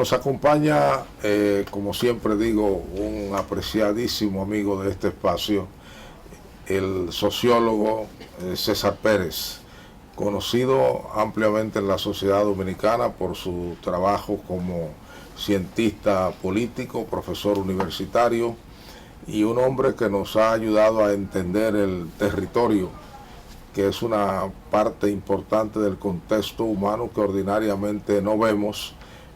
Nos acompaña, como siempre digo, un apreciadísimo amigo de este espacio, el sociólogo César Pérez, conocido ampliamente en la sociedad dominicana por su trabajo como cientista político, profesor universitario y un hombre que nos ha ayudado a entender el territorio, que es una parte importante del contexto humano que ordinariamente no vemos,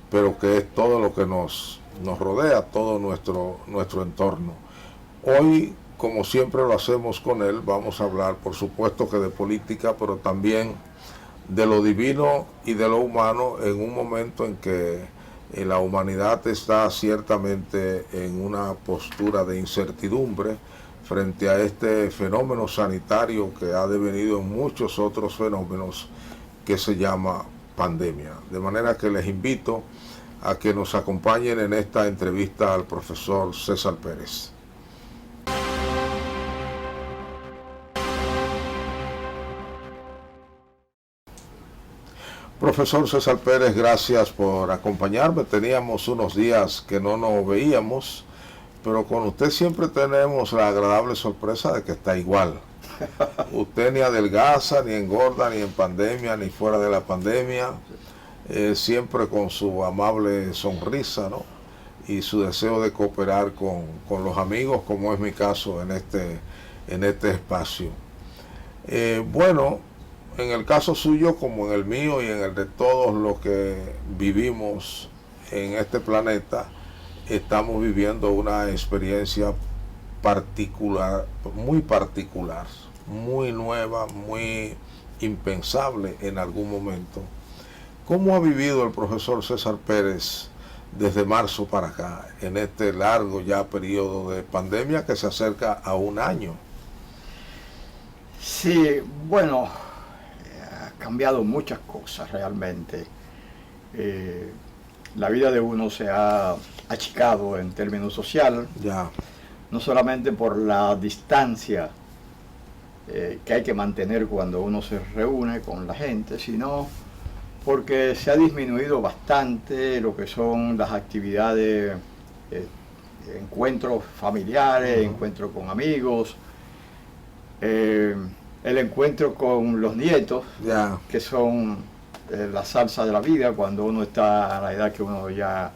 pero que es todo lo que nos rodea, todo nuestro entorno. Hoy, como siempre lo hacemos con él, vamos a hablar, por supuesto que de política, pero también de lo divino y de lo humano en un momento en que la humanidad está ciertamente en una postura de incertidumbre frente a este fenómeno sanitario que ha devenido en muchos otros fenómenos que se llama pandemia. De manera que les invito a que nos acompañen en esta entrevista al profesor César Pérez. Profesor César Pérez, gracias por acompañarme. Teníamos unos días que no nos veíamos, pero con usted siempre tenemos la agradable sorpresa de que está igual. Usted ni adelgaza, ni engorda, ni en pandemia, ni fuera de la pandemia. Siempre con su amable sonrisa, ¿no? Y su deseo de cooperar con los amigos, como es mi caso en este espacio. Bueno, en el caso suyo, como en el mío y en el de todos los que vivimos en este planeta, estamos viviendo una experiencia particular, muy nueva, muy impensable en algún momento. ¿Cómo ha vivido el profesor César Pérez desde marzo para acá, en este largo ya periodo de pandemia que se acerca a un año? Sí, bueno, ha cambiado muchas cosas realmente. La vida de uno se ha achicado en términos sociales, ya, no solamente por la distancia que hay que mantener cuando uno se reúne con la gente, sino porque se ha disminuido bastante lo que son las actividades, encuentros familiares, encuentros con amigos, el encuentro con los nietos, que son la salsa de la vida cuando uno está a la edad que uno ya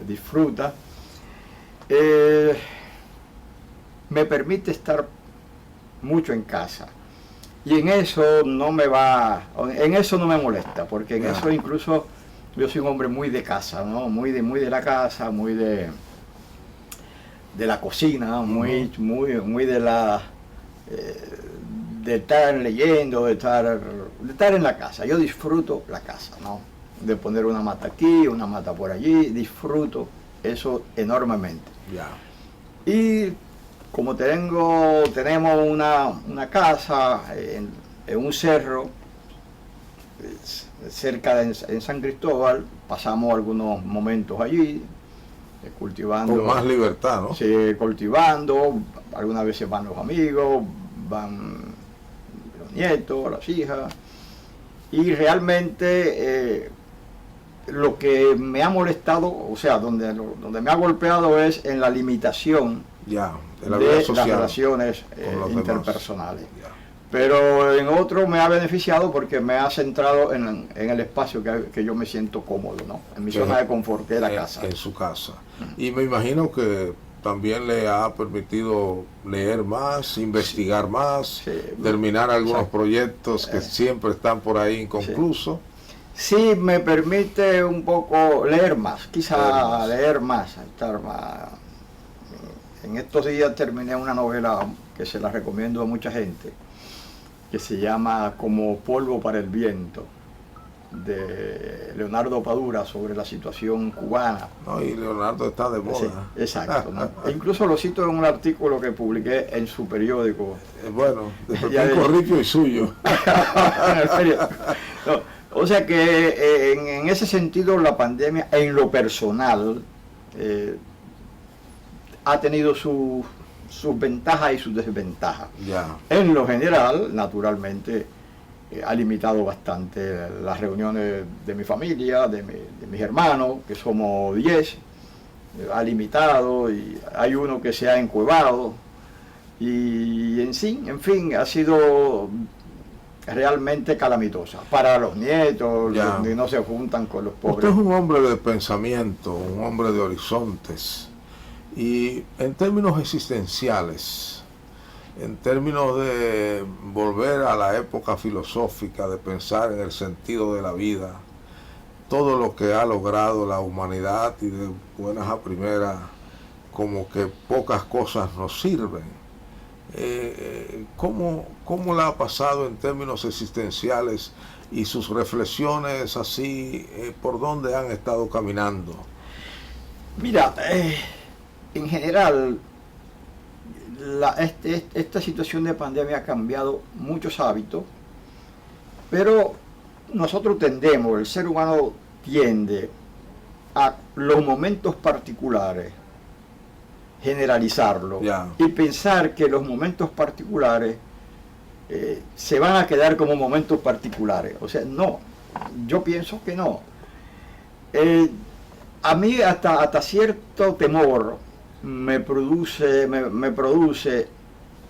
disfruta. Me permite estar mucho en casa. Y en eso no me molesta, porque en eso incluso yo soy un hombre muy de casa, ¿no? Muy de la casa, muy de la cocina, muy de la de estar leyendo, de estar en la casa. Yo disfruto la casa, ¿no? De poner una mata aquí, una mata por allí, disfruto eso enormemente. Y como tenemos una casa en un cerro cerca en San Cristóbal, pasamos algunos momentos allí cultivando. Con más libertad, ¿no? Sí, cultivando, algunas veces van los amigos, van los nietos, las hijas, y realmente lo que me ha molestado, o sea, donde me ha golpeado es en la limitación de las relaciones interpersonales. Pero en otro me ha beneficiado porque me ha centrado en el espacio que yo me siento cómodo, ¿no? En mi zona de confort, que es la casa. En su casa. Y me imagino que también le ha permitido leer más, investigar más, terminar algunos proyectos que siempre están por ahí inconclusos. Sí, me permite un poco leer más, leer más, estar más. En estos días terminé una novela que se la recomiendo a mucha gente, que se llama Como polvo para el viento, de Leonardo Padura, sobre la situación cubana. No, y Leonardo está de moda. Sí, exacto, ¿no? E incluso lo cito en un artículo que publiqué en su periódico. Bueno, de Pepín Corripio y suyo. En el periódico. No, o sea que en ese sentido la pandemia, en lo personal, ha tenido sus ventajas y sus desventajas. En lo general, naturalmente, ha limitado bastante las reuniones de mi familia, de mis hermanos, que somos 10, ha limitado, y hay uno que se ha encuevado, y en fin, ha sido realmente calamitosa para los nietos, que no se juntan con los pobres. Usted es un hombre de pensamiento, un hombre de horizontes, y en términos existenciales, en términos de volver a la época filosófica, de pensar en el sentido de la vida, todo lo que ha logrado la humanidad, y de buenas a primeras, como que pocas cosas nos sirven. ¿Cómo la ha pasado en términos existenciales y sus reflexiones así, por dónde han estado caminando? Mira, en general, esta situación de pandemia ha cambiado muchos hábitos, pero nosotros el ser humano tiende a los momentos particulares generalizarlo y pensar que los momentos particulares se van a quedar como momentos particulares. O sea, no, yo pienso que no. A mí hasta cierto temor me produce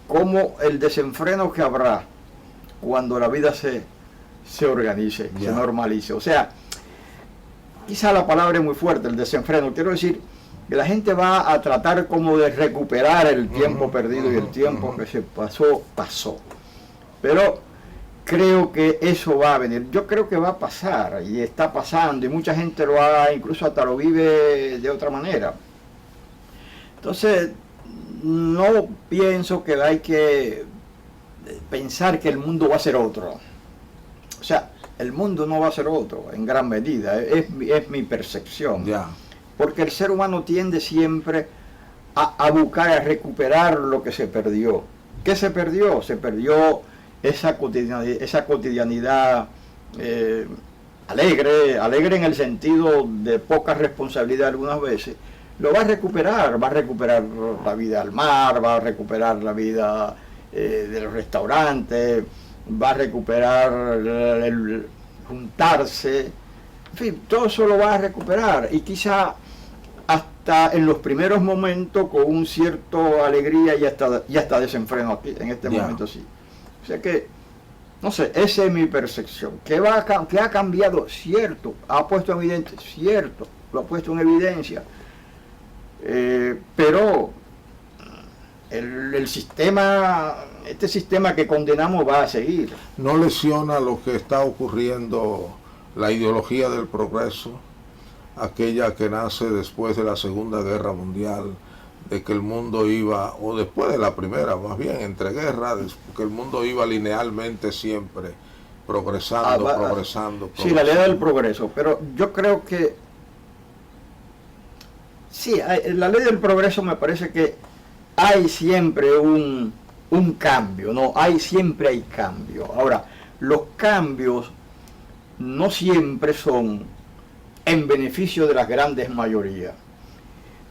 como el desenfreno que habrá cuando la vida se organice, se normalice. O sea, quizá la palabra es muy fuerte, el desenfreno. Quiero decir que la gente va a tratar como de recuperar el tiempo perdido, y el tiempo que se pasó. Pero creo que eso va a venir. Yo creo que va a pasar, y está pasando, y mucha gente incluso hasta lo vive de otra manera. Entonces, no pienso que hay que pensar que el mundo va a ser otro. O sea, el mundo no va a ser otro en gran medida, es mi percepción. Porque el ser humano tiende siempre a buscar, a recuperar lo que se perdió. ¿Qué se perdió? Se perdió esa cotidianidad alegre en el sentido de poca responsabilidad algunas veces. Lo va a recuperar la vida al mar, va a recuperar la vida de los restaurantes, va a recuperar el juntarse, en fin, todo eso lo va a recuperar, y quizá hasta en los primeros momentos con un cierto alegría y hasta desenfreno aquí, en este momento sí. O sea que, no sé, esa es mi percepción. Que ha cambiado, cierto, ha puesto en evidencia, cierto, lo ha puesto en evidencia, pero el sistema, este sistema que condenamos va a seguir. ¿No lesiona lo que está ocurriendo la ideología del progreso, aquella que nace después de la Segunda Guerra Mundial, de que el mundo iba, o después de la primera, más bien entre guerras, que el mundo iba linealmente siempre progresando? Sí, la ley del progreso, pero yo creo que sí, la ley del progreso me parece que hay siempre un cambio, ¿no? Siempre hay cambio. Ahora, los cambios no siempre son en beneficio de las grandes mayorías.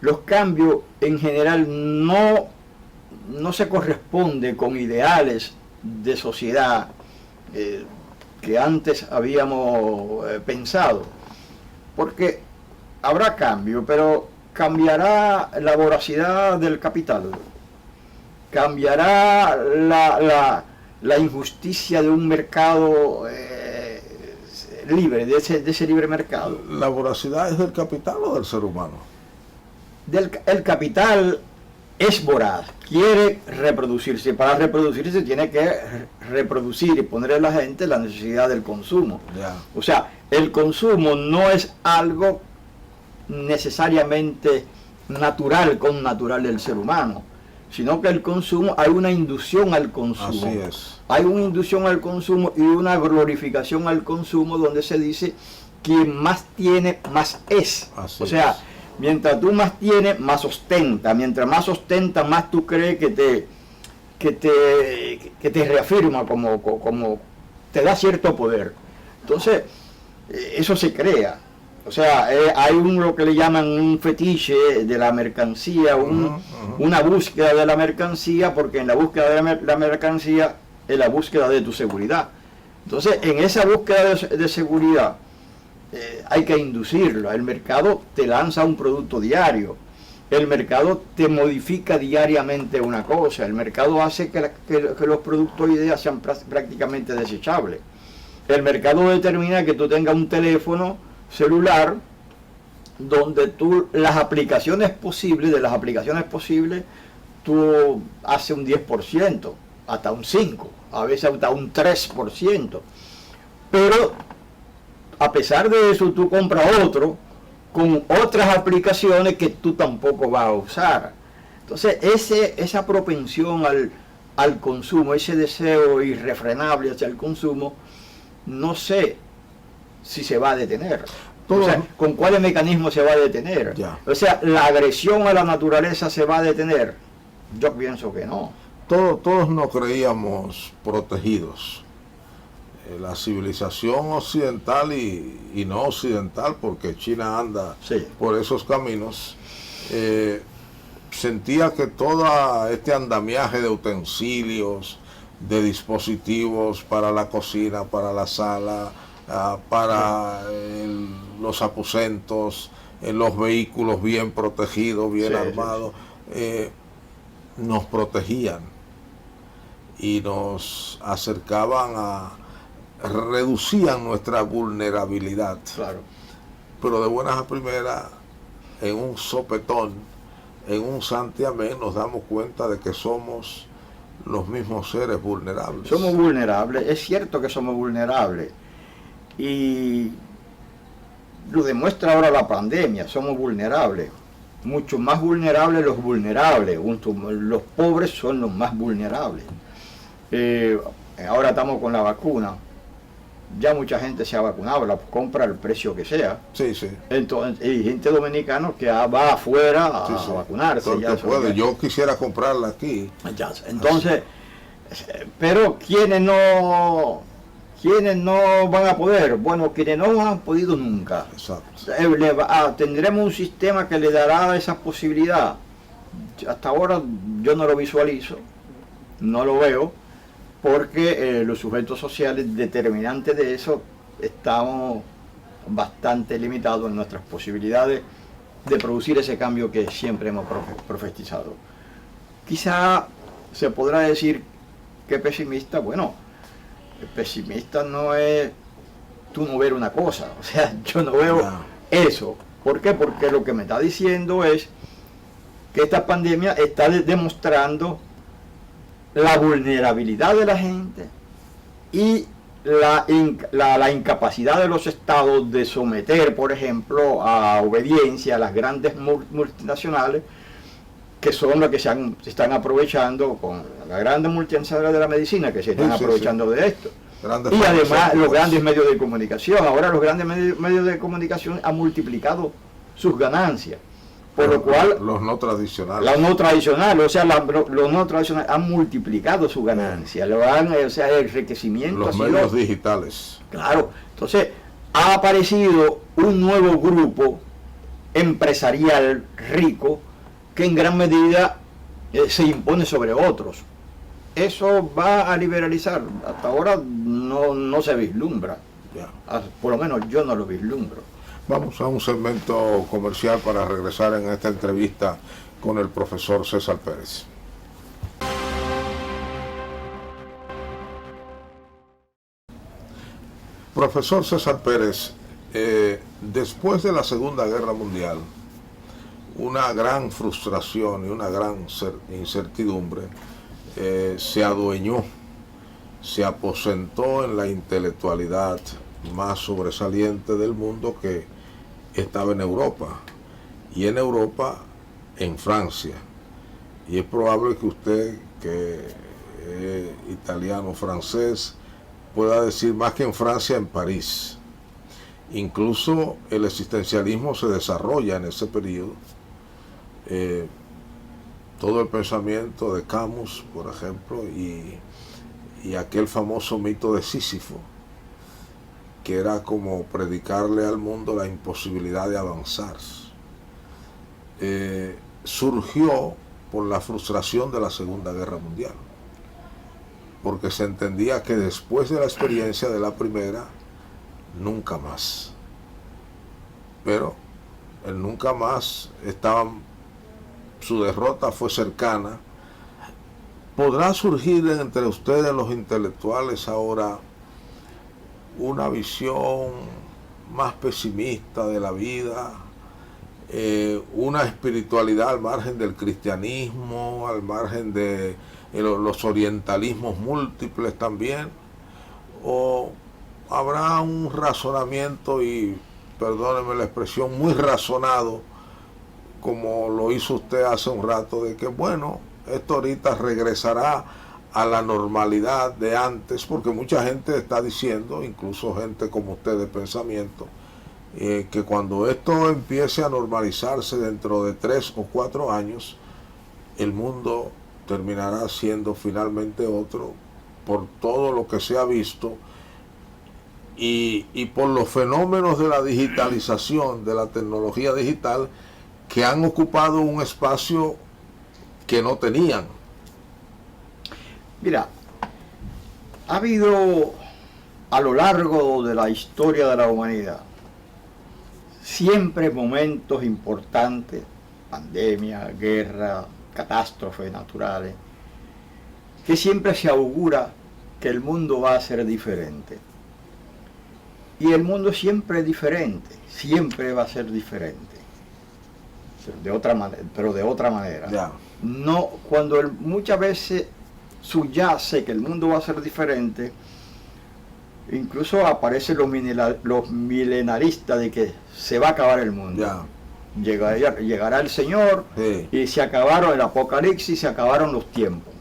Los cambios en general no se corresponden con ideales de sociedad que antes habíamos pensado, porque habrá cambio, pero cambiará la voracidad del capital, cambiará la injusticia de un mercado libre, de ese libre mercado. ¿La voracidad es del capital o del ser humano? El capital es voraz, quiere reproducirse. Para reproducirse tiene que reproducir y poner a la gente la necesidad del consumo. O sea, el consumo no es algo necesariamente natural del ser humano, sino que el consumo, hay una inducción al consumo. Así es. Hay una inducción al consumo y una glorificación al consumo, donde se dice quien más tiene, más es. Así o sea, es. Mientras tú más tienes, más ostenta. Mientras más ostenta, más tú crees que te reafirma, como te da cierto poder. Entonces, eso se crea. O sea, hay lo que le llaman un fetiche de la mercancía, una búsqueda de la mercancía, porque en la búsqueda de la mercancía es la búsqueda de tu seguridad. Entonces, en esa búsqueda de seguridad, hay que inducirlo. El mercado te lanza un producto diario. El mercado te modifica diariamente una cosa. El mercado hace que los productos hoy día sean prácticamente desechables. El mercado determina que tú tengas un teléfono celular donde tú, de las aplicaciones posibles, tú haces un 10%, hasta un 5%, a veces hasta un 3%. Pero a pesar de eso, tú compras otro con otras aplicaciones que tú tampoco vas a usar. Entonces, esa propensión al consumo, ese deseo irrefrenable hacia el consumo, no sé si se va a detener. O sea, ¿con cuáles mecanismos se va a detener? Ya. O sea, ¿la agresión a la naturaleza se va a detener? Yo pienso que no. Todos nos creíamos protegidos. La civilización occidental y no occidental, porque China anda por esos caminos, sentía que todo este andamiaje de utensilios, de dispositivos para la cocina, para la sala, para los aposentos, los vehículos bien protegidos, bien armados, nos protegían y nos acercaban reducían nuestra vulnerabilidad. Claro. Pero de buenas a primeras, en un sopetón, en un santiamén, nos damos cuenta de que somos los mismos seres vulnerables. Somos vulnerables, es cierto que somos vulnerables. Y lo demuestra ahora la pandemia, somos vulnerables. Mucho más vulnerables los vulnerables, los pobres son los más vulnerables. Ahora estamos con la vacuna. Ya mucha gente se ha vacunado, la compra al precio que sea. Sí, sí. Entonces, hay gente dominicana que va afuera a vacunarse. Ya puede. Yo quisiera comprarla aquí. Ya, entonces, pero quienes no van a poder, bueno, quienes no han podido nunca. Exacto. Tendremos un sistema que le dará esa posibilidad. Hasta ahora yo no lo visualizo, no lo veo, porque los sujetos sociales determinantes de eso estamos bastante limitados en nuestras posibilidades de producir ese cambio que siempre hemos profetizado. Quizá se podrá decir que pesimista, bueno, el pesimista no es tú no ver una cosa, o sea, yo no veo eso. ¿Por qué? Porque lo que me está diciendo es que esta pandemia está demostrando la vulnerabilidad de la gente y la incapacidad de los estados de someter, por ejemplo, a obediencia a las grandes multinacionales, que son las que se están aprovechando, con las grandes multinacionales de la medicina que se están aprovechando de esto. Y además los grandes medios de comunicación. Ahora los grandes medios de comunicación han multiplicado sus ganancias. Por lo cual, los no tradicionales. Los no tradicionales, o sea, los no tradicionales han multiplicado su ganancia, o sea, el enriquecimiento. Los medios digitales. Claro, entonces ha aparecido un nuevo grupo empresarial rico que en gran medida se impone sobre otros. Eso va a liberalizar. Hasta ahora no se vislumbra. Por lo menos yo no lo vislumbro. Vamos a un segmento comercial para regresar en esta entrevista con el profesor César Pérez. Profesor César Pérez, después de la Segunda Guerra Mundial, una gran frustración y una gran incertidumbre se adueñó, se aposentó en la intelectualidad más sobresaliente del mundo, que estaba en Europa, y en Europa, en Francia. Y es probable que usted, que es italiano francés, pueda decir más que en Francia, en París. Incluso el existencialismo se desarrolla en ese periodo. Todo el pensamiento de Camus, por ejemplo, y aquel famoso mito de Sísifo, que era como predicarle al mundo la imposibilidad de avanzar. Surgió por la frustración de la Segunda Guerra Mundial. porque se entendía que después de la experiencia de la primera, nunca más. Pero el nunca más su derrota fue cercana. ¿Podrá surgir entre ustedes los intelectuales ahora una visión más pesimista de la vida, una espiritualidad al margen del cristianismo, al margen de los orientalismos múltiples también? ¿O habrá un razonamiento, y perdóneme la expresión, muy razonado, como lo hizo usted hace un rato, de que bueno, esto ahorita regresará a la normalidad de antes? Porque mucha gente está diciendo, incluso gente como usted de pensamiento, que cuando esto empiece a normalizarse dentro de 3 o 4 años, el mundo terminará siendo finalmente otro, por todo lo que se ha visto y por los fenómenos de la digitalización, de la tecnología digital, que han ocupado un espacio que no tenían. Mira, ha habido a lo largo de la historia de la humanidad siempre momentos importantes, pandemia, guerra, catástrofes naturales, que siempre se augura que el mundo va a ser diferente. Y el mundo siempre es diferente, siempre va a ser diferente, pero de otra manera. Ya. No, cuando muchas veces subyace que el mundo va a ser diferente, incluso aparecen los milenaristas de que se va a acabar el mundo. Ya. Llegará el Señor, sí, y se acabaron el apocalipsis, se acabaron los tiempos.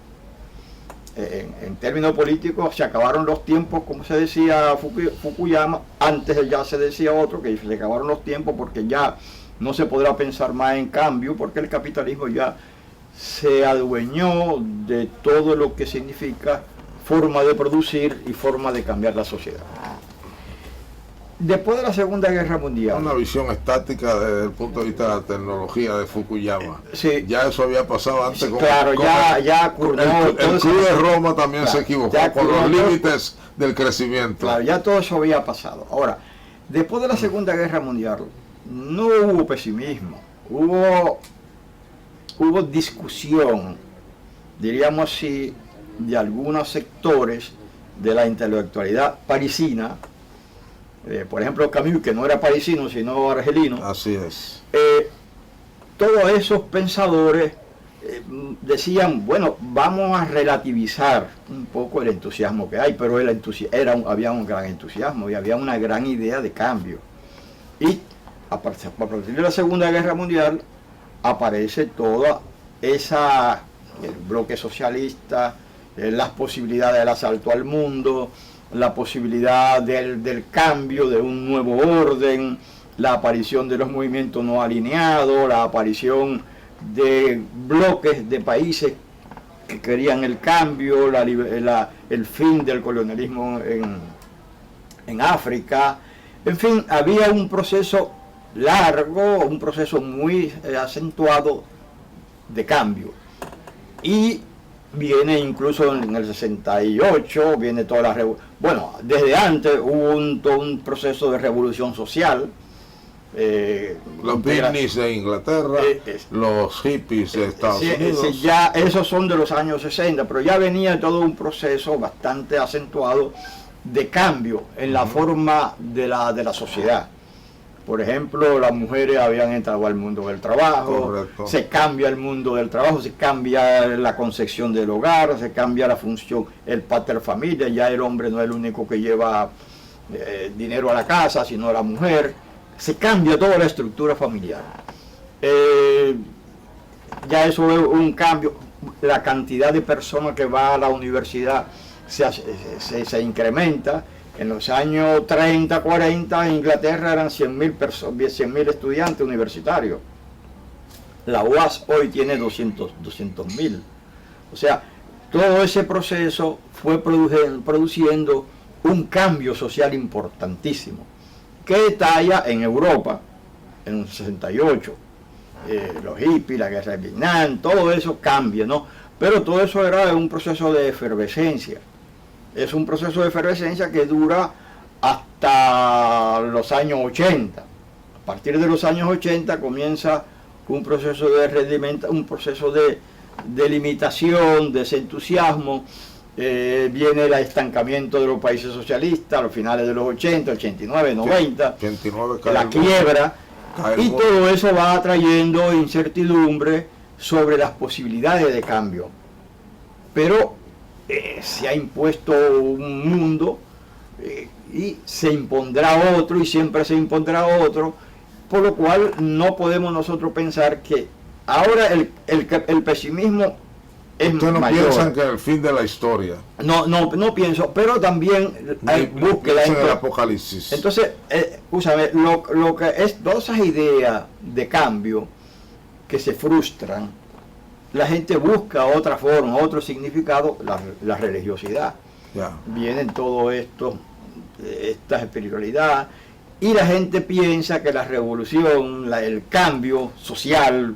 En términos políticos, se acabaron los tiempos, como se decía Fukuyama. Antes ya se decía otro, que se acabaron los tiempos porque ya no se podrá pensar más en cambio, porque el capitalismo ya se adueñó de todo lo que significa forma de producir y forma de cambiar la sociedad. Después de la Segunda Guerra Mundial... Una visión estática desde el punto de vista de la tecnología de Fukuyama. Sí, ya eso había pasado antes. Sí, claro, ya ocurrió. El Club de Roma también, claro, se equivocó con los límites del crecimiento. Claro, ya todo eso había pasado. Ahora, después de la Segunda Guerra Mundial, no hubo pesimismo, hubo discusión, diríamos así, de algunos sectores de la intelectualidad parisina. Por ejemplo, Camus, que no era parisino, sino argelino. Así es. Todos esos pensadores decían, bueno, vamos a relativizar un poco el entusiasmo que hay, pero había un gran entusiasmo y había una gran idea de cambio. Y a partir de la Segunda Guerra Mundial aparece toda el bloque socialista, las posibilidades del asalto al mundo, la posibilidad del cambio, de un nuevo orden, la aparición de los movimientos no alineados, la aparición de bloques de países que querían el cambio, el fin del colonialismo en África. En fin, había un proceso largo, un proceso muy acentuado de cambio. Y viene incluso en el 68, viene toda la revolución. Bueno, desde antes hubo todo un proceso de revolución social. Los beatniks de Inglaterra, los hippies de Estados Unidos. Ya esos son de los años 60, pero ya venía todo un proceso bastante acentuado de cambio en la forma de la sociedad. Por ejemplo, las mujeres habían entrado al mundo del trabajo. Correcto. Se cambia el mundo del trabajo, se cambia la concepción del hogar, se cambia la función, el pater familia, ya el hombre no es el único que lleva dinero a la casa, sino la mujer. Se cambia toda la estructura familiar. Ya eso es un cambio. La cantidad de personas que va a la universidad se incrementa. En los años 30, 40, en Inglaterra eran 100.000 estudiantes universitarios. La UAS hoy tiene 200.000. O sea, todo ese proceso fue produciendo un cambio social importantísimo, que detalla en Europa, en el 68, los hippies, la guerra de Vietnam, todo eso cambia, ¿no? Pero todo eso era un proceso de efervescencia. Es un proceso de efervescencia que dura hasta los años 80. A partir de los años 80 comienza un proceso de un proceso de limitación, desentusiasmo. Viene el estancamiento de los países socialistas a los finales de los 80, 89, 90, 89 la quiebra, y todo eso va trayendo incertidumbre sobre las posibilidades de cambio. Pero se ha impuesto un mundo y se impondrá otro, y siempre se impondrá otro, por lo cual no podemos nosotros pensar que ahora el pesimismo es ¿Usted no mayor. piensan que es el fin de la historia? No pienso, pero también hay búsqueda en el apocalipsis. Entonces, escúchame, lo que es todas esas ideas de cambio que se frustran, la gente busca otra forma, otro significado, la religiosidad. Ya. Vienen todo esto, esta espiritualidad, y la gente piensa que la revolución, el cambio social,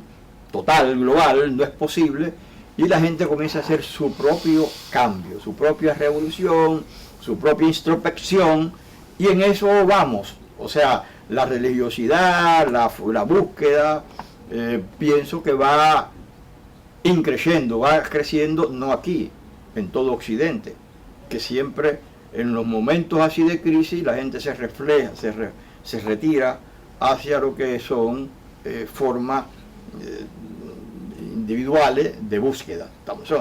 total, global, no es posible, y la gente comienza a hacer su propio cambio, su propia revolución, su propia introspección, y en eso vamos. O sea, la religiosidad, la búsqueda, pienso que va increciendo, va creciendo, no aquí, en todo Occidente, que siempre en los momentos así de crisis la gente se refleja, se retira hacia lo que son formas individuales de búsqueda.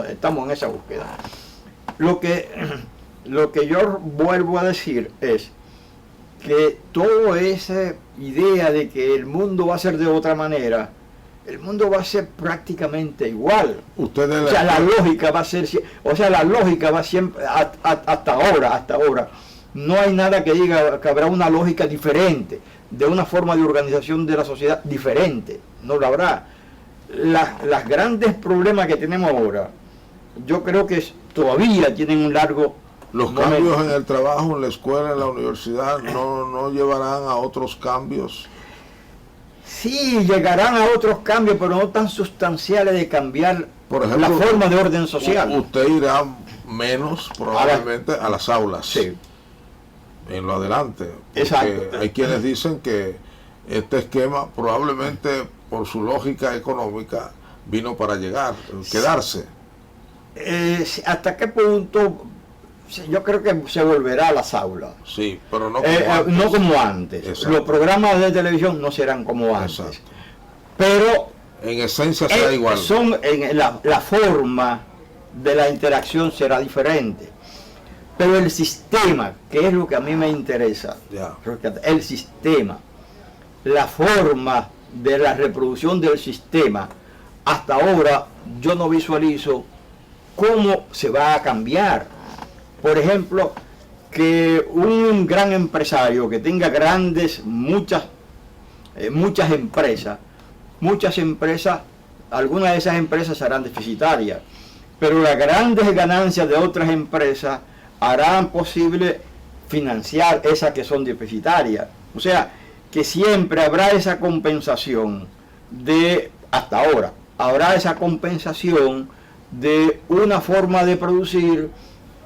Estamos en esa búsqueda. Lo que yo vuelvo a decir es que toda esa idea de que el mundo va a ser de otra manera, el mundo va a ser prácticamente igual. La lógica va a ser, la lógica va siempre, hasta ahora, no hay nada que diga que habrá una lógica diferente, de una forma de organización de la sociedad diferente, no lo habrá. Las grandes problemas que tenemos ahora, yo creo que todavía tienen un largo Los momento. cambios en el trabajo, en la escuela, en la universidad, no llevarán a otros cambios. Sí, llegarán a otros cambios, pero no tan sustanciales de cambiar, por ejemplo, la forma de orden social. Usted irá menos probablemente a las aulas. Sí. En lo adelante. Exacto. Hay quienes dicen que este esquema probablemente por su lógica económica vino para quedarse. ¿Hasta qué punto? Yo creo que se volverá a las aulas. Sí, pero no como antes. Exacto. Los programas de televisión no serán como antes. Exacto. Pero en esencia será igual. La forma de la interacción será diferente. Pero el sistema, que es lo que a mí me interesa, el sistema, la forma de la reproducción del sistema, hasta ahora yo no visualizo cómo se va a cambiar. Por ejemplo, que un gran empresario que tenga muchas empresas, algunas de esas empresas serán deficitarias, pero las grandes ganancias de otras empresas harán posible financiar esas que son deficitarias. O sea, que siempre habrá esa compensación hasta ahora, habrá esa compensación de una forma de producir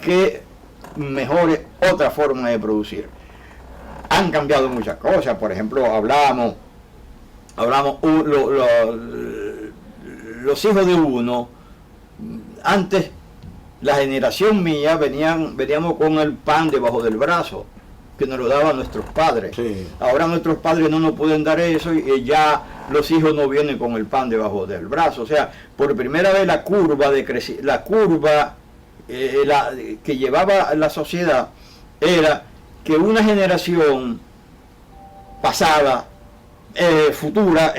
que mejore otra forma de producir. Han cambiado muchas cosas, por ejemplo, hablamos los hijos de uno, antes la generación mía veníamos con el pan debajo del brazo, que nos lo daban nuestros padres. Sí. Ahora nuestros padres no nos pueden dar eso y ya los hijos no vienen con el pan debajo del brazo. O sea, por primera vez la curva que llevaba la sociedad era que una generación pasada, futura,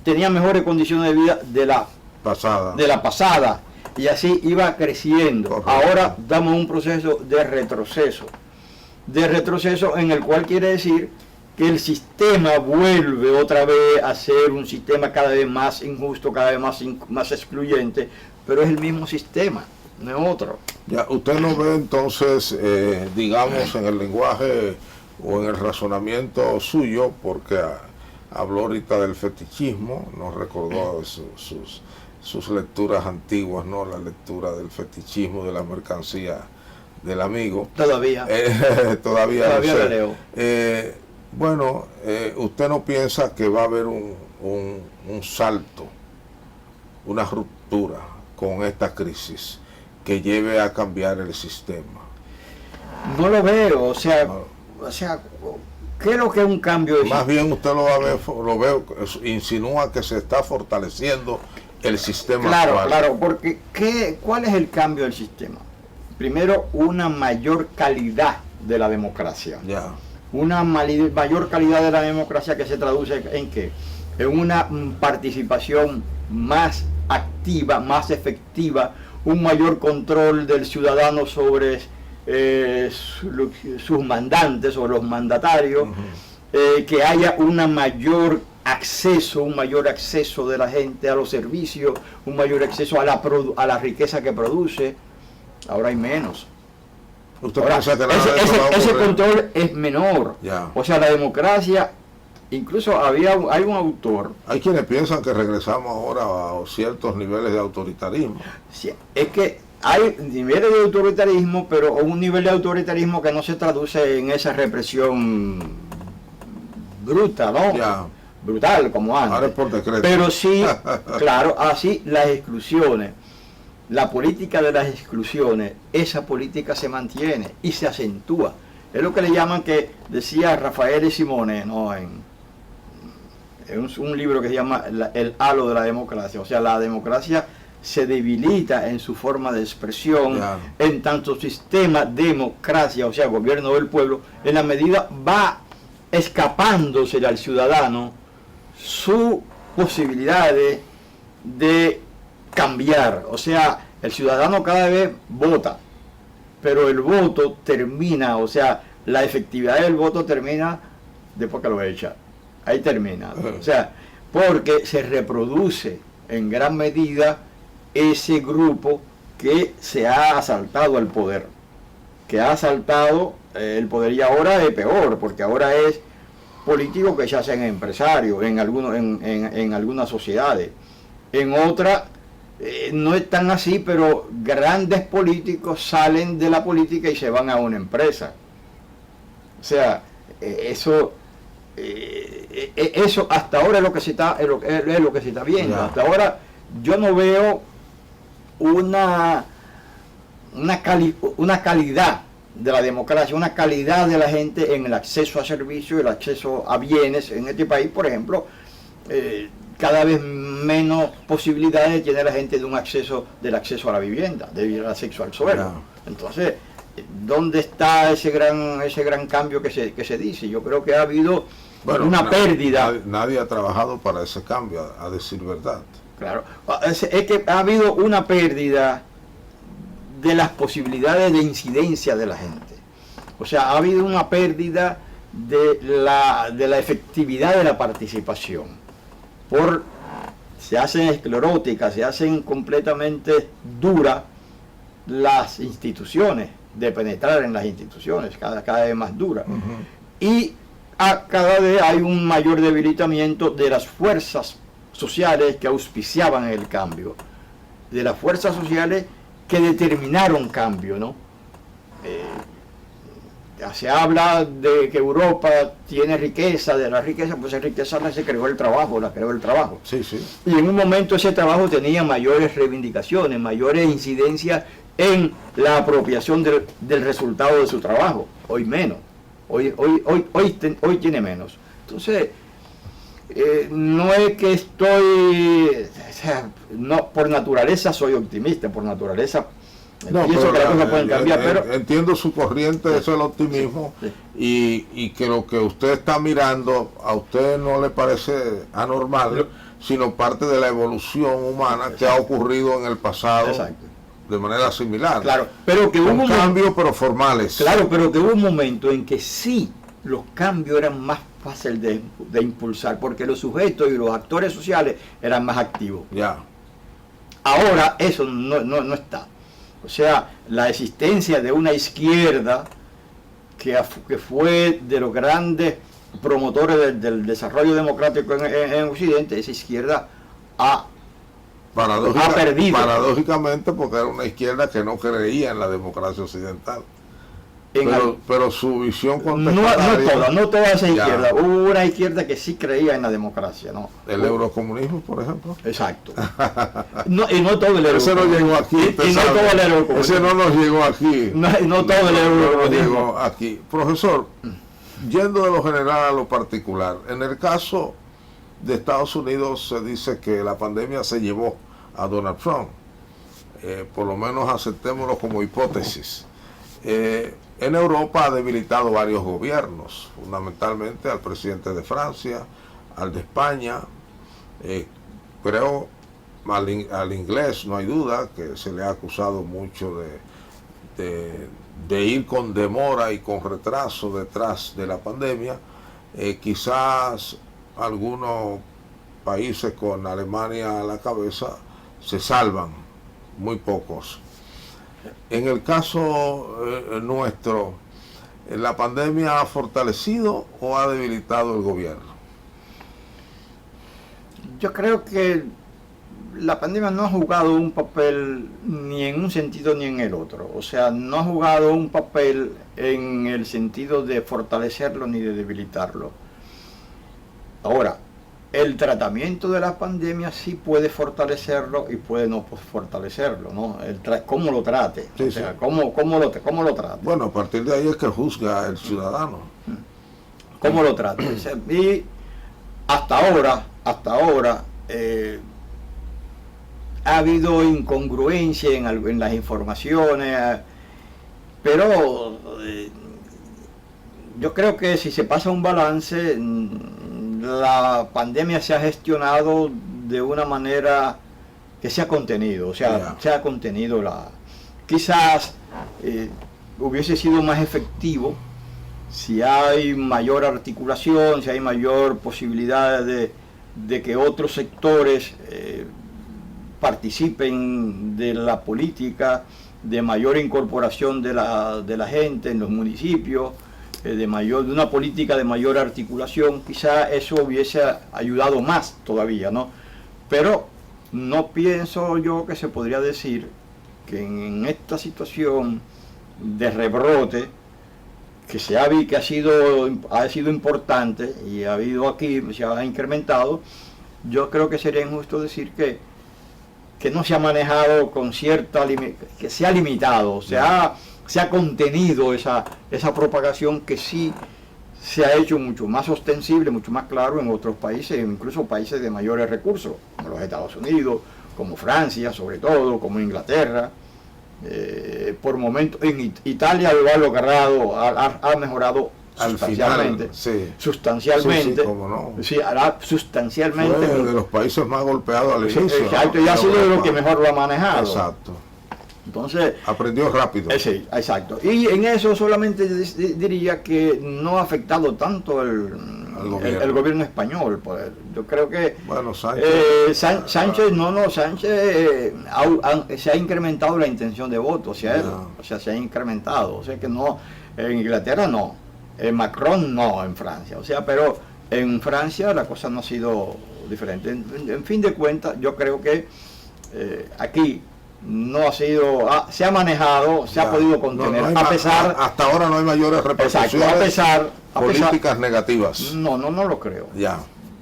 tenía mejores condiciones de vida de la pasada, y así iba creciendo. Correcto. Ahora damos un proceso de retroceso en el cual quiere decir que el sistema vuelve otra vez a ser un sistema cada vez más injusto, cada vez más excluyente, pero es el mismo sistema, no es otro. Ya, usted no ve entonces, digamos, en el lenguaje o en el razonamiento suyo, porque habló ahorita del fetichismo, nos recordó sus lecturas antiguas, ¿no? La lectura del fetichismo, de la mercancía del amigo. Todavía. Todavía Todavía no sé. lo leo. Bueno, ¿usted no piensa que va a haber un salto, una ruptura con esta crisis que lleve a cambiar el sistema? No lo veo, o sea, No. creo que es un cambio de Más bien usted lo va a ver, lo veo, insinúa que se está fortaleciendo el sistema Claro, actual. claro, porque ¿cuál es el cambio del sistema? Primero, una mayor calidad de la democracia. Ya. Una mayor calidad de la democracia que se traduce en ¿qué? En una participación más activa, más efectiva, un mayor control del ciudadano sobre sus mandantes o los mandatarios, que haya un mayor acceso de la gente a los servicios, un mayor acceso a la riqueza que produce. Ahora hay menos. ¿Usted Ahora, piensa que nada de eso va a ese ocurrir? control es menor. Ya. O sea, la democracia, incluso hay un autor. Hay quienes piensan que regresamos ahora a ciertos niveles de autoritarismo. Sí, es que hay niveles de autoritarismo, pero un nivel de autoritarismo que no se traduce en esa represión bruta, ¿no? Ya. Brutal, como antes. Ahora es por decreto. Pero sí, claro, así las exclusiones, la política de las exclusiones, esa política se mantiene y se acentúa. Es lo que le llaman, que decía Rafael Simone, ¿no? en un libro que se llama El halo de la democracia. O sea, la democracia se debilita en su forma de expresión, Claro. en tanto sistema democracia, o sea, gobierno del pueblo, en la medida va escapándose al ciudadano sus posibilidades de cambiar. O sea, el ciudadano cada vez vota, pero el voto termina, o sea, la efectividad del voto termina después que lo echa. Ahí termina. O sea, porque se reproduce en gran medida ese grupo que se ha asaltado al poder, que ha asaltado el poder, y ahora es peor, porque ahora es políticos que se hacen empresarios en algunas sociedades. En otras no es tan así, pero grandes políticos salen de la política y se van a una empresa. O sea, eso hasta ahora es lo que se está, es lo que se está viendo. Ya. Hasta ahora yo no veo una calidad de la democracia, una calidad de la gente en el acceso a servicios, el acceso a bienes. En este país, por ejemplo, cada vez menos posibilidades tiene la gente del acceso a la vivienda, del acceso al suelo. No. Entonces, ¿dónde está ese gran cambio que se dice? Yo creo que ha habido una pérdida. Nadie ha trabajado para ese cambio, a decir verdad. Claro, es que ha habido una pérdida de las posibilidades de incidencia de la gente. O sea, ha habido una pérdida de la efectividad de la participación. Se hacen escleróticas, se hacen completamente duras las instituciones, de penetrar en las instituciones, cada vez más duras. Y cada vez hay un mayor debilitamiento de las fuerzas sociales que auspiciaban el cambio, de las fuerzas sociales que determinaron cambio, ¿no? Se habla de que Europa tiene riqueza, de la riqueza, pues esa riqueza se creó el trabajo, la creó el trabajo. Sí, sí. Y en un momento ese trabajo tenía mayores reivindicaciones, mayores incidencias en la apropiación del resultado de su trabajo. Hoy menos, hoy tiene menos. Entonces, no es que no, por naturaleza soy optimista, por naturaleza pienso que las cosas pueden cambiar, pero entiendo su corriente, eso es el optimismo, sí. Y que lo que usted está mirando a usted no le parece anormal, sino parte de la evolución humana. Exacto. Que ha ocurrido en el pasado. Exacto. De manera similar. Claro, pero que hubo cambios, pero formales. Claro, pero que hubo un momento en que sí los cambios eran más fáciles de impulsar, porque los sujetos y los actores sociales eran más activos. Ya. Ahora eso no está. O sea, la existencia de una izquierda que fue de los grandes promotores del desarrollo democrático en Occidente, esa izquierda ha ha perdido. Paradójicamente, porque era una izquierda que no creía en la democracia occidental. Pero su visión contestataria... No toda esa izquierda. Hubo una izquierda que sí creía en la democracia, ¿no? El eurocomunismo, por ejemplo. Exacto. Y no todo el eurocomunismo. Ese no llegó aquí. Y no todo el eurocomunismo. Ese no nos llegó aquí. No todo el eurocomunismo. Llegó aquí. Profesor, yendo de lo general a lo particular, en el caso de Estados Unidos se dice que la pandemia se llevó a Donald Trump. Por lo menos aceptémoslo como hipótesis. En Europa ha debilitado varios gobiernos, fundamentalmente al presidente de Francia, al de España, creo al inglés, no hay duda, que se le ha acusado mucho de ir con demora y con retraso detrás de la pandemia. Quizás algunos países con Alemania a la cabeza se salvan, muy pocos. En el caso nuestro, ¿la pandemia ha fortalecido o ha debilitado el gobierno? Yo creo que la pandemia no ha jugado un papel ni en un sentido ni en el otro. O sea, no ha jugado un papel en el sentido de fortalecerlo ni de debilitarlo. Ahora, el tratamiento de la pandemia sí puede fortalecerlo y puede no fortalecerlo, ¿no? Cómo lo trate, sí, o sea, cómo lo trate. Bueno, a partir de ahí es que juzga el ciudadano. Cómo lo trate. O sea, y hasta ahora, ha habido incongruencia en las informaciones, pero yo creo que si se pasa un balance, la pandemia se ha gestionado de una manera que se ha contenido, o sea, se ha contenido quizás hubiese sido más efectivo si hay mayor articulación, si hay mayor posibilidad de que otros sectores participen de la política, de mayor incorporación de la gente en los municipios, de una política de mayor articulación. Quizá eso hubiese ayudado más todavía, ¿no? Pero no pienso yo que se podría decir que en esta situación de rebrote que ha sido importante y ha habido aquí, se ha incrementado, yo creo que sería injusto decir que no se ha manejado con que se ha limitado, se ha contenido esa propagación, que sí se ha hecho mucho más ostensible, mucho más claro en otros países, incluso países de mayores recursos, como los Estados Unidos, como Francia sobre todo, como Inglaterra. Por momentos en Italia lo ha logrado, ha mejorado sustancialmente. Al final, sí. Sustancialmente. Sí, cómo no. Sí, hará sustancialmente. Fue de los países más golpeados al inicio. Exacto, y ha sido de los que mejor lo ha manejado. Exacto. Entonces, aprendió rápido. Sí, exacto. Y en eso solamente diría que no ha afectado tanto el gobierno español. Yo creo que bueno, Sánchez, Sánchez se ha incrementado la intención de voto hacia él. O sea, se ha incrementado. O sea que no, en Inglaterra no, en Macron no, en Francia. O sea, pero en Francia la cosa no ha sido diferente. En fin de cuentas, yo creo que aquí no ha sido, se ha manejado, se ha podido contener, a pesar, hasta ahora no hay mayores repercusiones políticas negativas. No lo creo. Ya.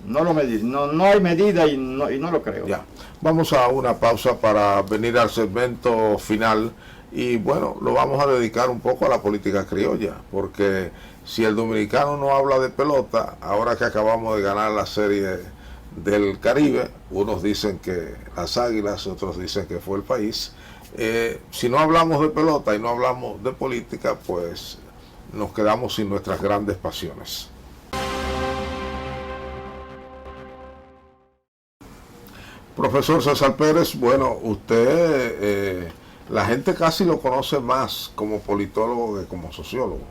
No hay medida y no lo creo. Ya. Vamos a una pausa para venir al segmento final y bueno, lo vamos a dedicar un poco a la política criolla, porque si el dominicano no habla de pelota, ahora que acabamos de ganar la serie del Caribe, unos dicen que las Águilas, otros dicen que fue el país. Si no hablamos de pelota y no hablamos de política, pues nos quedamos sin nuestras grandes pasiones. Profesor César Pérez, bueno, usted, la gente casi lo conoce más como politólogo que como sociólogo,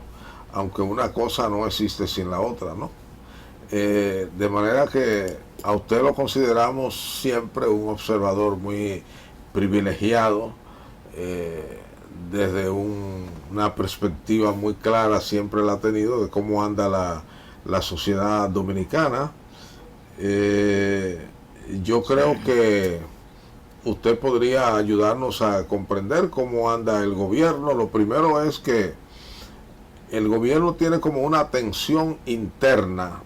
aunque una cosa no existe sin la otra, ¿no? De manera que a usted lo consideramos siempre un observador muy privilegiado, desde una perspectiva muy clara siempre la ha tenido de cómo anda la sociedad dominicana. Yo creo que usted podría ayudarnos a comprender cómo anda el gobierno. Lo primero es que el gobierno tiene como una tensión interna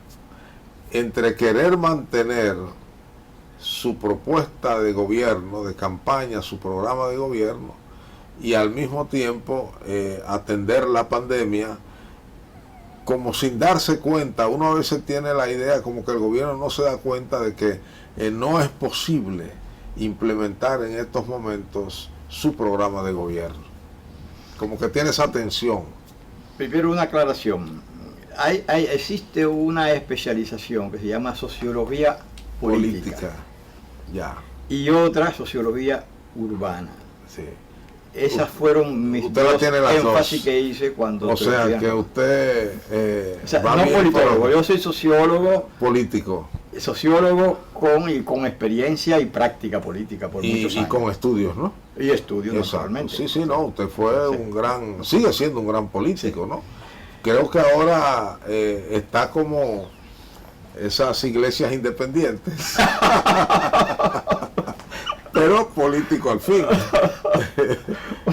entre querer mantener su propuesta de gobierno, de campaña, su programa de gobierno, y al mismo tiempo atender la pandemia, como sin darse cuenta. Uno a veces tiene la idea como que el gobierno no se da cuenta de que no es posible implementar en estos momentos su programa de gobierno. Como que tiene esa tensión. Primero una aclaración. Existe una especialización que se llama sociología política. Ya. Y otra sociología urbana. Sí. Esas fueron mis dos énfasis que hice cuando... O sea, que usted... o sea, no politólogo, yo soy sociólogo... Político. Sociólogo con experiencia y práctica política por muchos años. Y con estudios, ¿no? Y estudios, naturalmente. Sí, sí, no, usted fue un gran... Sigue siendo un gran político, ¿no? Creo que ahora está como esas iglesias independientes. Pero político al fin.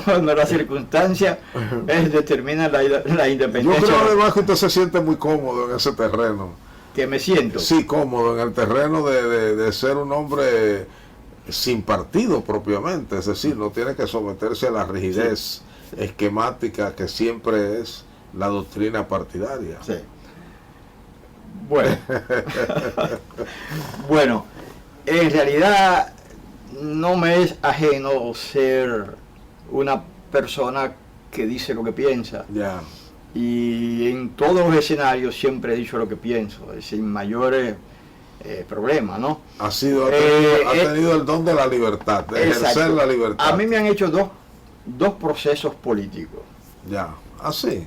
Bueno, la circunstancia determina la independencia. Yo creo además que usted se siente muy cómodo en ese terreno. Que me siento. Sí, cómodo en el terreno de ser un hombre sin partido propiamente. Es decir, no tiene que someterse a la rigidez esquemática que siempre es la doctrina partidaria. Sí. Bueno. Bueno, en realidad no me es ajeno ser una persona que dice lo que piensa. Ya. Y en todos los escenarios siempre he dicho lo que pienso, sin mayores problemas, ¿no? Ha tenido el don de la libertad, de ejercer la libertad. A mí me han hecho dos procesos políticos. Ya, así.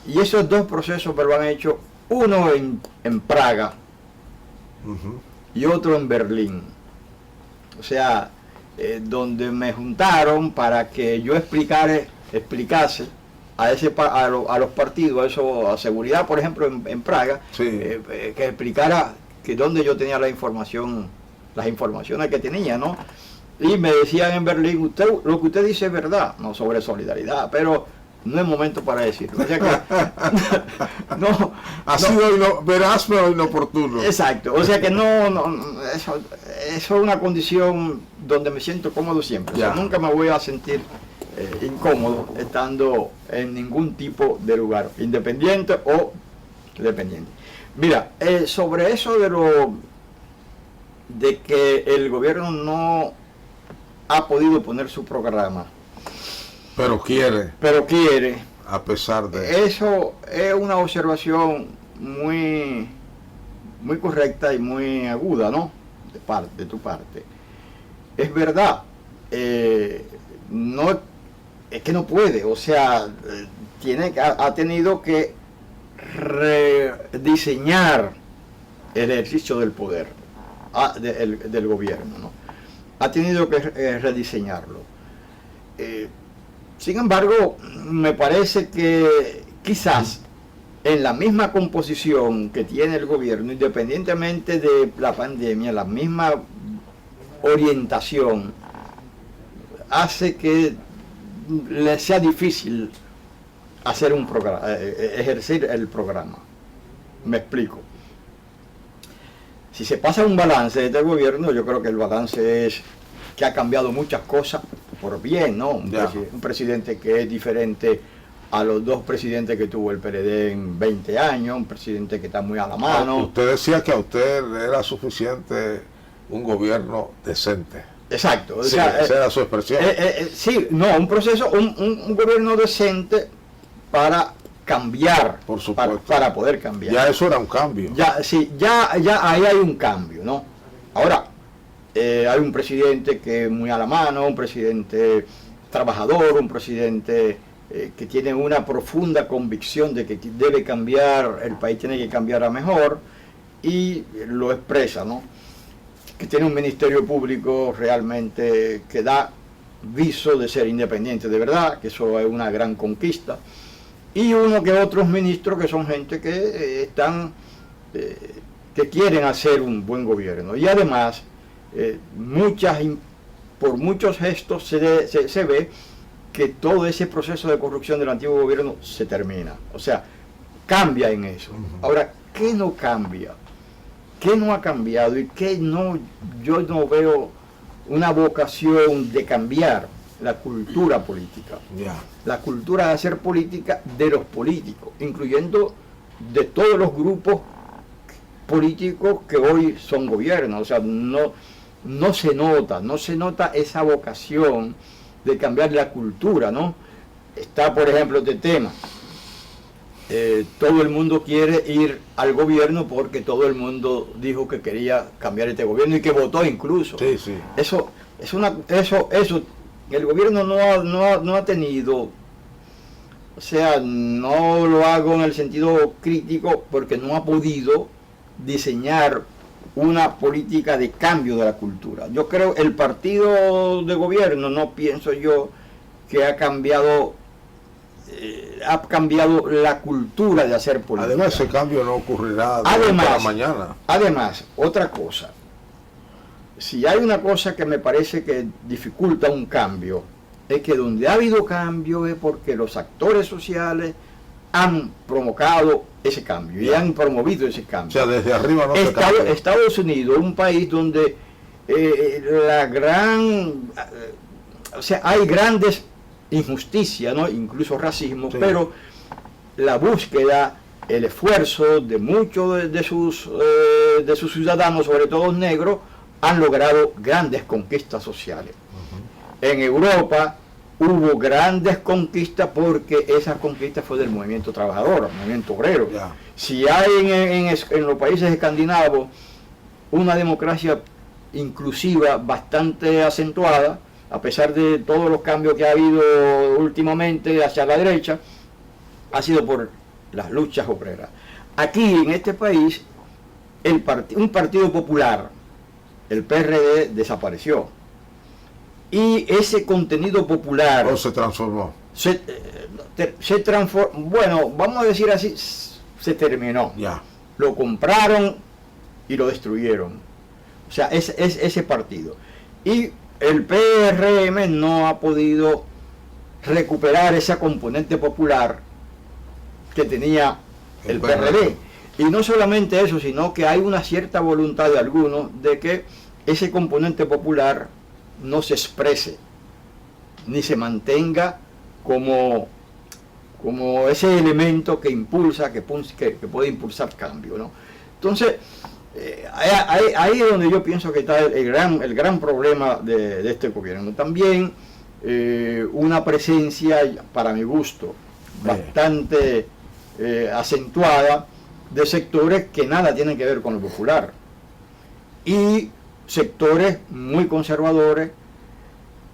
Y esos dos procesos me lo han hecho, uno en Praga y otro en Berlín. O sea, donde me juntaron para que yo explicase a los partidos, a seguridad, por ejemplo, en Praga, que explicara que dónde yo tenía las informaciones que tenía, ¿no? Y me decían en Berlín, lo que usted dice es verdad, no sobre solidaridad, pero no es momento para decirlo. O sea que, sido veraz pero inoportuno. Exacto, o sea que eso es una condición donde me siento cómodo siempre. O sea, nunca me voy a sentir incómodo estando en ningún tipo de lugar, independiente o dependiente. Mira, sobre eso de que el gobierno no ha podido poner su programa, pero quiere, a pesar de eso es una observación muy correcta y muy aguda, ¿no? De tu parte. Es verdad, no es que no puede, o sea, ha tenido que rediseñar el ejercicio del poder del gobierno, ¿no? Ha tenido que rediseñarlo. Sin embargo, me parece que quizás en la misma composición que tiene el gobierno, independientemente de la pandemia, la misma orientación hace que le sea difícil hacer un programa, ejercer el programa. Me explico. Si se pasa un balance de este gobierno, yo creo que el balance es que ha cambiado muchas cosas por bien, ¿no? Un presidente que es diferente a los dos presidentes que tuvo el PLD en 20 años, un presidente que está muy a la mano. Usted decía que a usted era suficiente un gobierno decente. Exacto. O sea, esa era su expresión. Sí, no, un gobierno decente para cambiar, por supuesto, para poder cambiar. Ya eso era un cambio. Ya ahí hay un cambio, ¿no? Ahora, hay un presidente que es muy a la mano, un presidente trabajador, un presidente que tiene una profunda convicción de que debe cambiar, el país tiene que cambiar a mejor, y lo expresa, ¿no? Que tiene un ministerio público realmente que da viso de ser independiente de verdad, que eso es una gran conquista, y uno que otros ministros que son gente que que quieren hacer un buen gobierno, y además muchas por muchos gestos se ve que todo ese proceso de corrupción del antiguo gobierno se termina. O sea, cambia en eso. Ahora, ¿qué no cambia? ¿Qué no ha cambiado? Y qué no, yo no veo una vocación de cambiar la cultura política. La cultura de hacer política de los políticos, incluyendo de todos los grupos políticos que hoy son gobiernos. O sea, no se nota esa vocación de cambiar la cultura, ¿no? Está, por ejemplo, este tema. Todo el mundo quiere ir al gobierno porque todo el mundo dijo que quería cambiar este gobierno y que votó incluso. Sí, sí. Eso, el gobierno no ha tenido, o sea, no lo hago en el sentido crítico porque no ha podido diseñar una política de cambio de la cultura. Yo creo el partido de gobierno, no pienso yo que ha cambiado la cultura de hacer política. Además, ese cambio no ocurrirá para mañana. Además, otra cosa, si hay una cosa que me parece que dificulta un cambio, es que donde ha habido cambio es porque los actores sociales han provocado ese cambio y han promovido ese cambio. O sea, desde arriba no se cambia. Estados Unidos, un país donde hay grandes injusticias, ¿no? Incluso racismo, sí. Pero la búsqueda, el esfuerzo de muchos de sus ciudadanos, sobre todo negros, han logrado grandes conquistas sociales. En Europa hubo grandes conquistas porque esas conquistas fue del movimiento trabajador, del movimiento obrero. Si hay en los países escandinavos una democracia inclusiva bastante acentuada, a pesar de todos los cambios que ha habido últimamente hacia la derecha, ha sido por las luchas obreras. Aquí en este país, un partido popular, el PRD, desapareció. Y ese contenido popular... ¿O se transformó? Se transformó, bueno, vamos a decir así, se terminó. Ya. Lo compraron y lo destruyeron. O sea, es ese partido. Y el PRM no ha podido recuperar esa componente popular que tenía el PRD. Y no solamente eso, sino que hay una cierta voluntad de algunos de que ese componente popular no se exprese, ni se mantenga como ese elemento que impulsa, que puede impulsar cambio, ¿no? Entonces, ahí es donde yo pienso que está el gran problema de este gobierno. También una presencia, para mi gusto, bastante acentuada de sectores que nada tienen que ver con lo popular y sectores muy conservadores,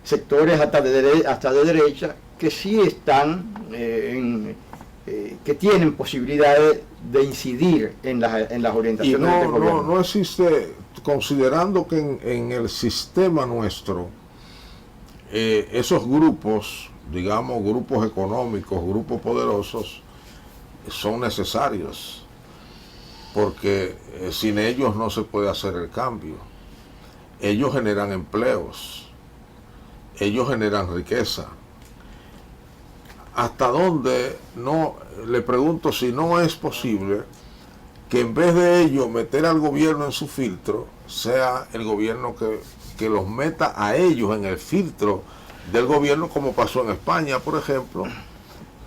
sectores hasta de derecha, que sí están, que tienen posibilidades de incidir en las orientaciones del gobierno. No existe, considerando que en el sistema nuestro, esos grupos, digamos, grupos económicos, grupos poderosos, son necesarios, porque sin ellos no se puede hacer el cambio. Ellos generan empleos, ellos generan riqueza. ¿Hasta dónde? No, le pregunto si no es posible que en vez de ellos meter al gobierno en su filtro, sea el gobierno que los meta a ellos en el filtro del gobierno, como pasó en España, por ejemplo,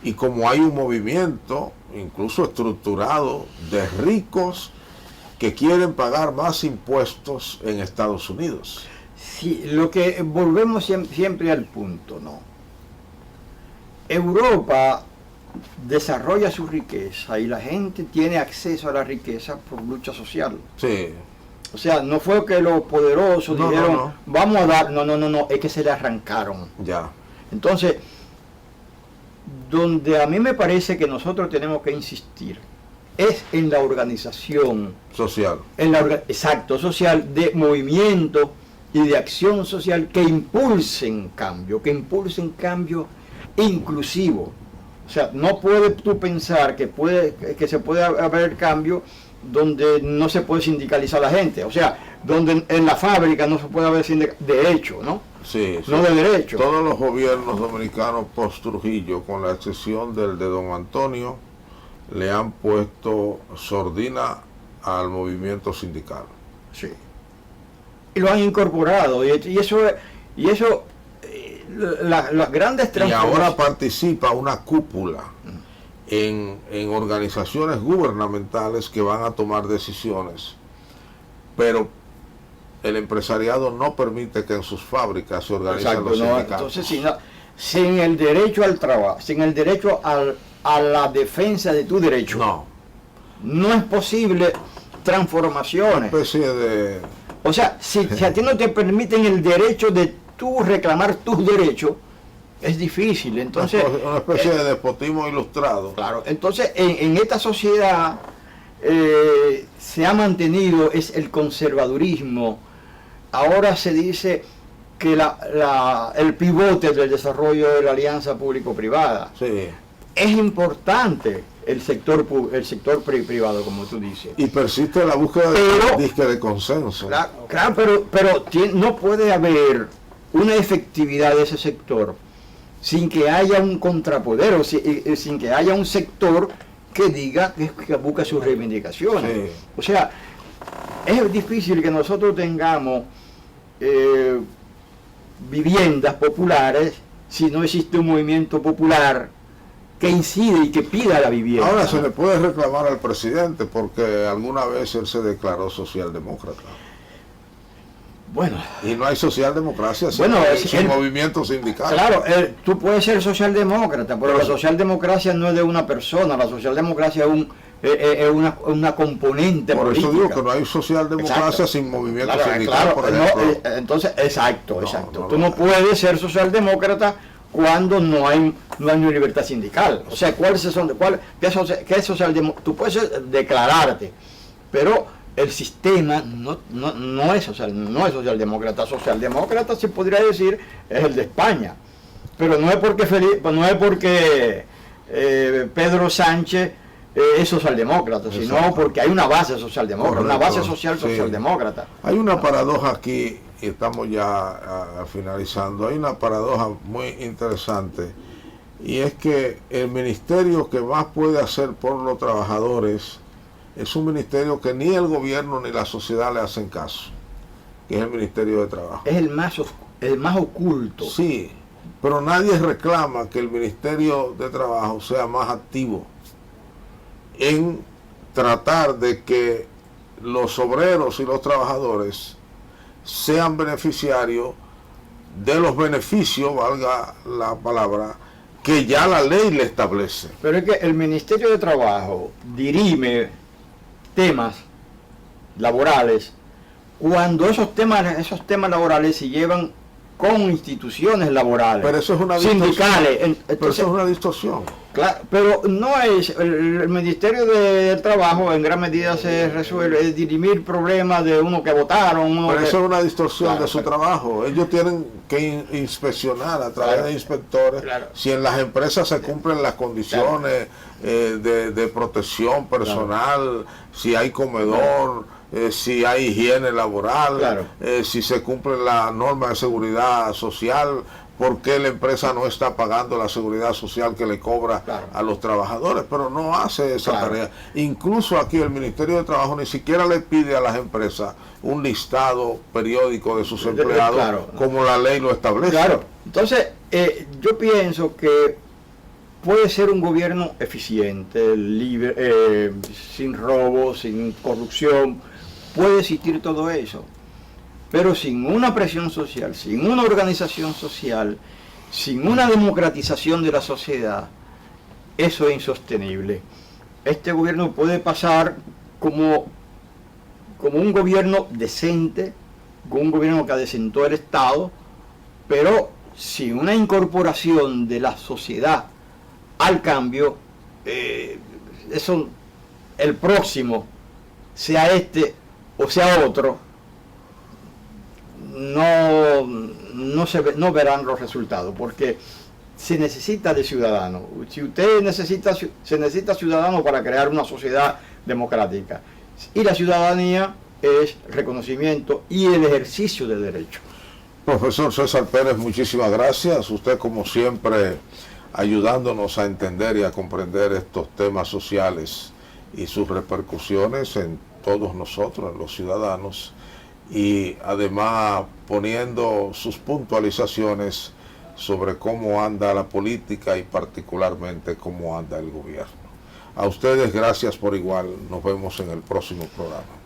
y como hay un movimiento, incluso estructurado, de ricos que quieren pagar más impuestos en Estados Unidos. Sí, lo que volvemos siempre al punto, ¿no? Europa desarrolla su riqueza y la gente tiene acceso a la riqueza por lucha social. Sí. O sea, no fue que los poderosos dijeron, vamos a dar, no, es que se le arrancaron. Ya. Entonces, donde a mí me parece que nosotros tenemos que insistir es en la organización social. Exacto, social, de movimiento y de acción social que impulsen cambio inclusivo. O sea, no puedes tú pensar que se puede haber cambio donde no se puede sindicalizar a la gente. O sea, donde en la fábrica no se puede haber de hecho, ¿no? Sí, no de derecho. Todos los gobiernos dominicanos post Trujillo, con la excepción del de don Antonio, le han puesto sordina al movimiento sindical. Sí. Y lo han incorporado. Y eso las grandes transformaciones. Y ahora participa una cúpula en organizaciones gubernamentales que van a tomar decisiones, pero el empresariado no permite que en sus fábricas se organicen los sindicatos. Entonces, sin el derecho al trabajo, sin el derecho a la defensa de tu derecho, no es posible transformaciones. Una especie de... O sea, si a ti no te permiten el derecho de tú reclamar tus derechos, es difícil. Entonces, una especie de despotismo ilustrado. Claro, entonces en esta sociedad se ha mantenido el conservadurismo. Ahora se dice que el pivote del desarrollo de la alianza público-privada. Sí. Es importante el sector privado, como tú dices. Y persiste la búsqueda de consenso. Claro, pero no puede haber una efectividad de ese sector sin que haya un contrapoder, o sin que haya un sector que diga que busca sus reivindicaciones. Sí. O sea, es difícil que nosotros tengamos viviendas populares si no existe un movimiento popular que incide y que pida la vivienda. Ahora se le puede reclamar al presidente porque alguna vez él se declaró socialdemócrata. Bueno. Y no hay socialdemocracia sin movimiento sindical. Claro, tú puedes ser socialdemócrata, pero la socialdemocracia no es de una persona, la socialdemocracia es una componente por política. Eso digo que no hay socialdemocracia sin movimiento sindical, por ejemplo. Entonces, exacto. Tú no puedes ser socialdemócrata cuando no hay una libertad sindical. O sea, ¿qué es socialdemócrata? Tú puedes declararte, pero el sistema no es socialdemócrata. Socialdemócrata, se podría decir, es el de España. Pero no es porque Pedro Sánchez es socialdemócrata, sino porque hay una base socialdemócrata, una base social socialdemócrata. Hay una paradoja aquí, y estamos ya finalizando, hay una paradoja muy interesante, y es que el ministerio que más puede hacer por los trabajadores es un ministerio que ni el gobierno ni la sociedad le hacen caso, que es el Ministerio de Trabajo. Es el más oculto. Sí, pero nadie reclama que el Ministerio de Trabajo sea más activo en tratar de que los obreros y los trabajadores sean beneficiarios de los beneficios, valga la palabra, que ya la ley le establece. Pero es que el Ministerio de Trabajo dirime temas laborales cuando esos temas laborales se llevan con instituciones laborales, pero eso es una sindicales. Entonces, pero eso es una distorsión. Claro, pero no es el Ministerio del Trabajo en gran medida se resuelve es dirimir problemas de uno que votaron. Pero eso es una distorsión de su trabajo. Ellos tienen que inspeccionar a través de inspectores si en las empresas se cumplen las condiciones de protección personal, si hay comedor. Si hay higiene laboral, si se cumplen las normas de seguridad social, por qué la empresa no está pagando la seguridad social que le cobra a los trabajadores, pero no hace esa tarea. Incluso aquí el Ministerio de Trabajo ni siquiera le pide a las empresas un listado periódico de sus empleados, como la ley lo establece. Entonces, yo pienso que puede ser un gobierno eficiente, libre, sin robo, sin corrupción. Puede existir todo eso, pero sin una presión social, sin una organización social, sin una democratización de la sociedad, eso es insostenible. Este gobierno puede pasar como un gobierno decente, como un gobierno que adecentó el Estado, pero sin una incorporación de la sociedad al cambio, el próximo, sea este o sea otro, no verán los resultados, porque se necesita de ciudadanos. Si se necesita ciudadanos para crear una sociedad democrática, y la ciudadanía es reconocimiento y el ejercicio de derechos. Profesor César Pérez, muchísimas gracias. Usted, como siempre, ayudándonos a entender y a comprender estos temas sociales y sus repercusiones en todos nosotros, en los ciudadanos, y además poniendo sus puntualizaciones sobre cómo anda la política y particularmente cómo anda el gobierno. A ustedes, gracias por igual. Nos vemos en el próximo programa.